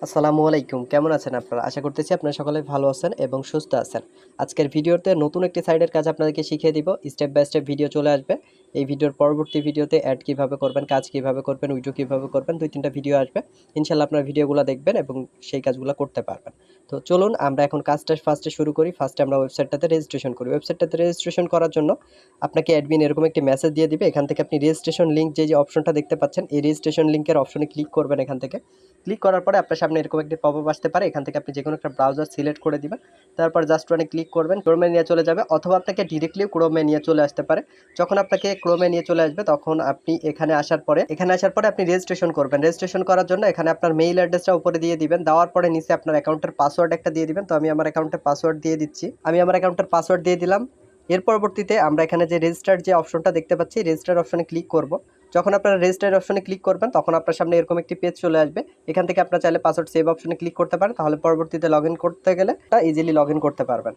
আসসালামু আলাইকুম। কেমন আছেন আপনারা? আশা করতেছি আপনারা সকলে ভালো আছেন এবং সুস্থ আছেন। আজকের ভিডিওতে নতুন একটি সাইটের কাজ আপনাদেরকে শিখিয়ে দিব। স্টেপ বাই স্টেপ ভিডিও চলে আসবে। এই ভিডিওর পরবর্তী ভিডিওতে অ্যাড কিভাবে করবেন, কাজ কিভাবে করবেন, উইড্রো কিভাবে করবেন ২-৩ টা ভিডিও আসবে। ইনশাআল্লাহ আপনারা ভিডিওগুলো দেখবেন এবং সেই কাজগুলো করতে পারবেন। তো চলুন আমরা এখন কাজটা ফার্স্টে শুরু করি। ফার্স্টে আমরা ওয়েবসাইটটাতে রেজিস্ট্রেশন করি। ওয়েবসাইটটাতে রেজিস্ট্রেশন করার জন্য আপনাকে অ্যাডমিন এরকম একটি মেসেজ দিয়ে দিবে। এখান থেকে আপনি রেজিস্ট্রেশন লিংক যে অপশনটা দেখতে পাচ্ছেন, এই রেজিস্ট্রেশন লিংকের অপশনে ক্লিক করবেন এখান থেকে। ক্লিক করার পরে আপনার সামনে এরকম একটি পপআপ আসতে পারে। এখান থেকে আপনি যেকোনো একটা ব্রাউজার সিলেক্ট করে দিবেন। তারপর জাস্ট ওয়ানে ক্লিক করবেন, ক্রোমে নিয়ে চলে যাবে অথবা আপনাকে ডিরেক্টলি ক্রোমে নিয়ে চলে আসতে পারে। যখন আপনাকে ক্রোমে নিয়ে চলে আসবে তখন আপনি এখানে আসার পরে আপনি রেজিস্ট্রেশন করবেন। রেজিস্ট্রেশন করার জন্য এখানে আপনার মেইল অ্যাড্রেসটা উপরে দিয়ে দিবেন। দেওয়ার পরে নিচে আপনার অ্যাকাউন্টের পাসওয়ার্ড একটা দিয়ে দিবেন। তো আমি আমার অ্যাকাউন্টের পাসওয়ার্ড দিয়ে দিচ্ছি। আমি আমার অ্যাকাউন্টের পাসওয়ার্ড দিয়ে দিলাম। এর পরবর্তীতে আমরা এখানে যে রেজিস্টার যে অপশনটা দেখতে পাচ্ছি, রেজিস্টার অপশনে ক্লিক করব। যখন আপনারা রেজিস্টার অপশনে ক্লিক করবেন তখন আপনার সামনে এরকম একটি পেজ চলে আসবে। এখান থেকে আপনারা চাইলে পাসওয়ার্ড সেভ অপশনে ক্লিক করতে পারেন, তাহলে পরবর্তীতে লগইন করতে গেলে ইজিলি লগইন করতে পারবেন।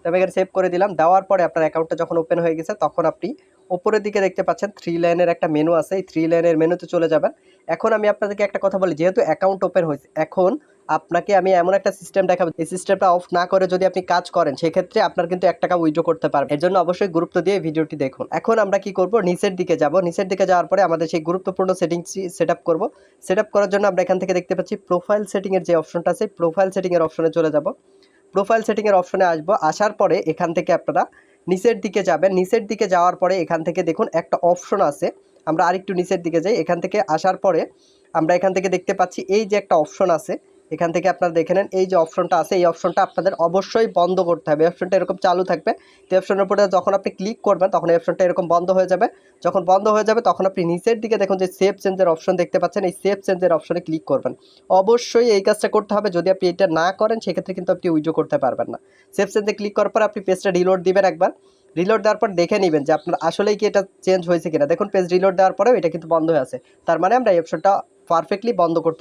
তবে এখানে সেভ করে দিলাম। দেওয়ার পরে আপনার অ্যাকাউন্টটা যখন ওপেন হয়ে গেছে তখন আপনি উপরের দিকে দেখতে পাচ্ছেন 3 লাইনের একটা মেনু আছে। এই 3 লাইনের মেনুতে চলে যাবেন। এখন আমি আপনাদেরকে একটা কথা বলি, যেহেতু অ্যাকাউন্ট ওপেন হয়েছে, এখন আপনাকে আমি এমন একটা সিস্টেম দেখাবো, এই সিস্টেমটা অফ না করে যদি আপনি কাজ করেন সেক্ষেত্রে আপনার কিন্তু 1 টাকা উইথড্র করতে পারবেন। এর জন্য অবশ্যই গুরুত্ব দিয়ে ভিডিওটি দেখুন। এখন আমরা কি করব, নিচের দিকে যাব। নিচের দিকে যাওয়ার পরে আমাদের সেই গুরুত্বপূর্ণ সেটিংসটি সেটআপ করব। সেটআপ করার জন্য আমরা এখান থেকে দেখতে পাচ্ছি প্রোফাইল সেটিং এর যে অপশনটা আছে, প্রোফাইল সেটিং এর অপশনে চলে যাব। প্রোফাইল সেটিংয়ের অপশনে আসবো। আসার পরে এখান থেকে আপনারা নিচের দিকে যাবেন। নিচের দিকে যাওয়ার পরে এখান থেকে দেখুন একটা অপশন আছে। আমরা আরেকটু নিচের দিকে যাই। এখান থেকে আসার পরে আমরা এখান থেকে দেখতে পাচ্ছি এই যে একটা অপশন আছে। এখান থেকে আপনারা দেখে নেন, এই যে অপশনটা আছে এই অপশনটা আপনাদের অবশ্যই বন্ধ করতে হবে। এই অপশনটা এরকম চালু থাকবে। তো অপশনের উপরে যখন আপনি ক্লিক করবেন তখন এই অপশনটা এরকম বন্ধ হয়ে যাবে। যখন বন্ধ হয়ে যাবে তখন আপনি নিচের দিকে দেখুন যে সেভ চেঞ্জের অপশন দেখতে পাচ্ছেন, এই সেভ চেঞ্জের অপশনে ক্লিক করবেন। অবশ্যই এই কাজটা করতে হবে। যদি আপনি এটা না করেন সেক্ষেত্রে কিন্তু আপনি উইথড্র করতে পারবেন না। সেভ চেঞ্জে ক্লিক করার পর আপনি পেজটা রিলোড দিবেন একবার। রিলোড দেওয়ার পর দেখে নেবেন যে আপনার আসলেই কি এটা চেঞ্জ হয়েছে কিনা। দেখুন পেজ রিলোড দেওয়ার পরেও এটা কিন্তু বন্ধ হয়ে আছে। তার মানে আমরা এই অপশনটা পারফেক্টলি বন্ধ করতে